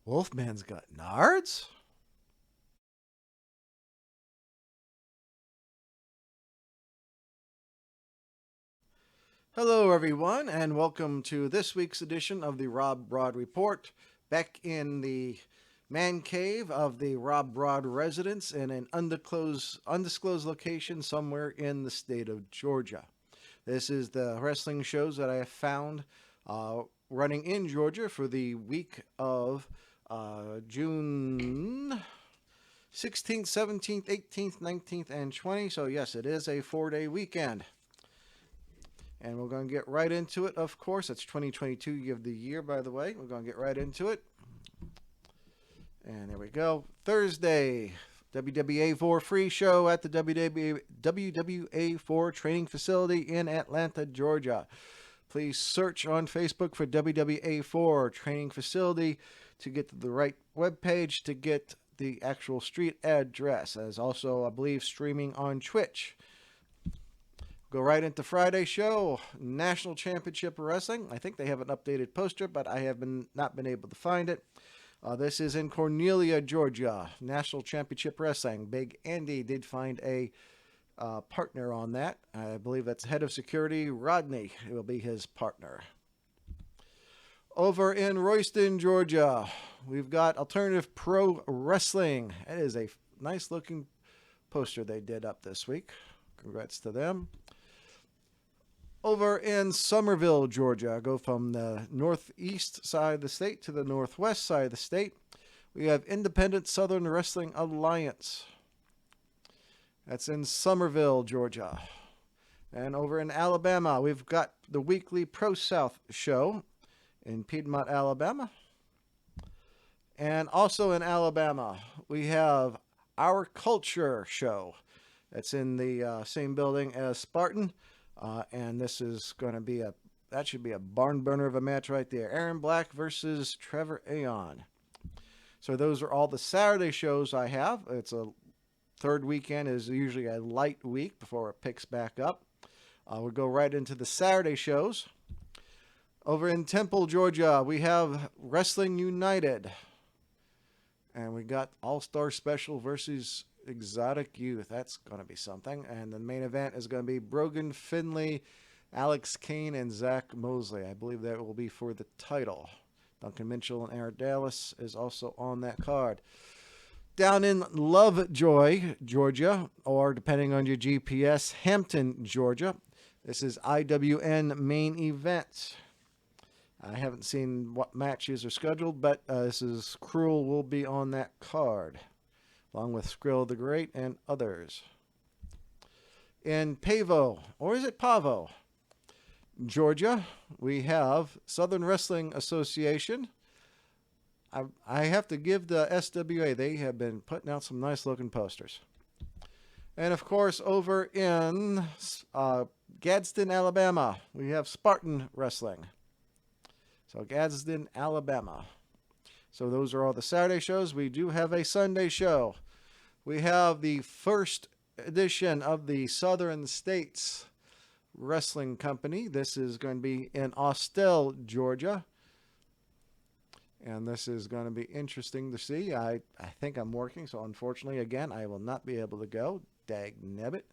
Wolfman's got nards? Hello, everyone, and welcome to this week's edition of the RobBrod Report. Back in the man cave of the RobBrod residence in an undisclosed location somewhere in the state of Georgia. This is the wrestling shows that I have found running in Georgia for the week of June 16th, 17th, 18th, 19th, and 20th. So, yes, it is a 4-day weekend. And we're going to get right into it, of course. It's 2022 of the year, by the way. We're going to get right into it. And there we go. Thursday, WWA4 free show at the WWA4 training facility in Atlanta, Georgia. Please search on Facebook for WWA4 training facility to get to the right webpage to get the actual street address. As also, I believe, streaming on Twitch. Go right into Friday show, National Championship Wrestling. I think they have an updated poster, but I have not been able to find it. This is in Cornelia, Georgia, National Championship Wrestling. Big Andy did find a partner on that. I believe that's head of security, Rodney. It will be his partner. Over in Royston, Georgia, we've got Alternative Pro Wrestling. That is a nice looking poster they did up this week. Congrats to them. Over in Somerville, Georgia, go from the northeast side of the state to the northwest side of the state. We have Independent Southern Wrestling Alliance. That's in Somerville, Georgia. And over in Alabama, we've got the weekly Pro South show in Piedmont, Alabama. And also in Alabama, we have Our Culture show. That's in the same building as Spartan. And this is going to be that should be a barn burner of a match right there. Aaron Black versus Trevor Aeon. So those are all the Saturday shows I have. It's a third weekend is usually a light week before it picks back up. We'll go right into the Saturday shows. Over in Temple, Georgia, we have Wrestling United. And we got All-Star Special versus Exotic Youth. That's going to be something. And the main event is going to be Brogan Finley, Alex Kane, and Zach Mosley. I believe that will be for the title. Duncan Mitchell and Aaron Dallas is also on that card. Down in Lovejoy, Georgia, or depending on your GPS, Hampton, Georgia. This is IWN main event. I haven't seen what matches are scheduled, but this is Cruel will be on that card, along with Skrill the Great and others. In Pavo, or is it Pavo, Georgia, we have Southern Wrestling Association. I have to give the SWA, they have been putting out some nice looking posters. And of course, over in Gadsden, Alabama, we have Spartan Wrestling. So Gadsden, Alabama. So those are all the Saturday shows. We do have a Sunday show. We have the first edition of the Southern States Wrestling Company. This is going to be in Austell, Georgia. And this is going to be interesting to see. I think I'm working, so unfortunately, again, I will not be able to go. Dag nabbit.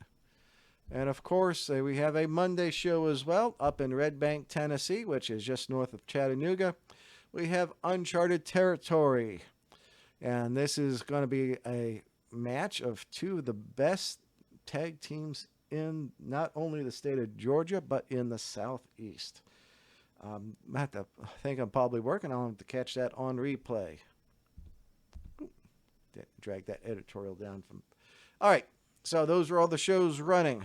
And of course, we have a Monday show as well up in Red Bank, Tennessee, which is just north of Chattanooga. We have Uncharted Territory. And this is going to be a match of two of the best tag teams in not only the state of Georgia, but in the Southeast. I think I'm probably working. I'll have to catch that on replay. Drag that editorial down from. All right. So those are all the shows running.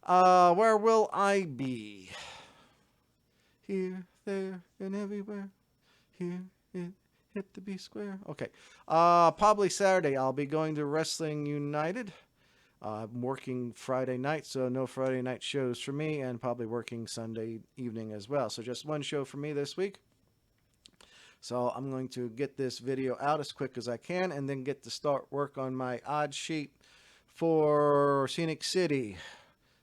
Where will I be? Here, there, and everywhere. Here, it hit the B square. Okay. Probably Saturday. I'll be going to Wrestling United. I'm working Friday night, so no Friday night shows for me, and probably working Sunday evening as well. So just one show for me this week. So I'm going to get this video out as quick as I can, and then get to start work on my odds sheet for Scenic City.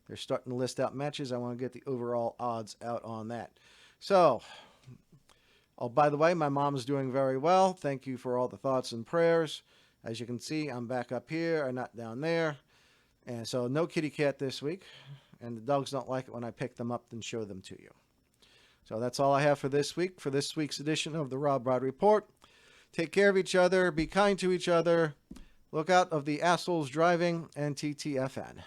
They're starting to list out matches. I want to get the overall odds out on that. So Oh, by the way, my mom is doing very well. Thank you for all the thoughts and prayers. As you can see, I'm back up here and not down there. And so no kitty cat this week. And the dogs don't like it when I pick them up and show them to you. So that's all I have for this week, for this week's edition of the RobBrod Report. Take care of each other. Be kind to each other. Look out of the assholes driving, and TTFN.